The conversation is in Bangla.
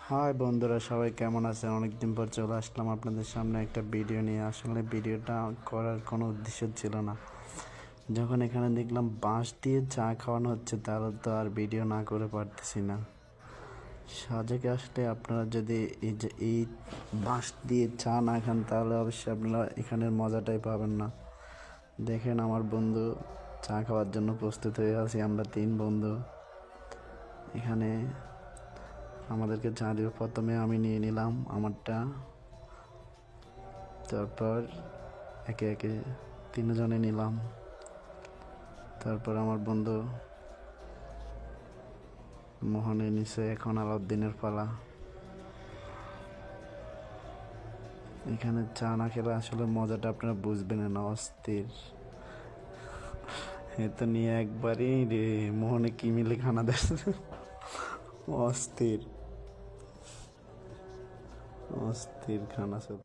হাই বন্ধুরা, সবাই কেমন আছেন? অনেকদিন পর চলে আসলাম আপনাদের সামনে একটা ভিডিও নিয়ে। আসলে ভিডিওটা করার কোনো উদ্দেশ্য ছিল না। যখন এখানে দেখলাম বাঁশ দিয়ে চা খাওয়ানো হচ্ছে, তাহলে তো আর ভিডিও না করে পারতেছি না। সাজেকে আসলে আপনারা যদি এই বাঁশ দিয়ে চা না খান, তাহলে অবশ্যই আপনারা এখানের মজাটাই পাবেন না। দেখেন, আমার বন্ধু চা খাওয়ার জন্য প্রস্তুত হয়ে আছি। আমরা 3 বন্ধু এখানে। আমাদেরকে চা দিবে। প্রথমে আমি নিয়ে নিলাম আমারটা, তারপর একে একে 3 জনে নিলাম। তারপর আমার বন্ধু মোহনের নিচে। এখন আলাউদ্দিনের পালা। এখানে চা না খেলে আসলে মজাটা আপনারা বুঝবেন না। অস্থির। এ তো নিয়ে একবারই রে মোহনে কি মিলে খানা দেয়। অস্থির অস্থির খানা সব।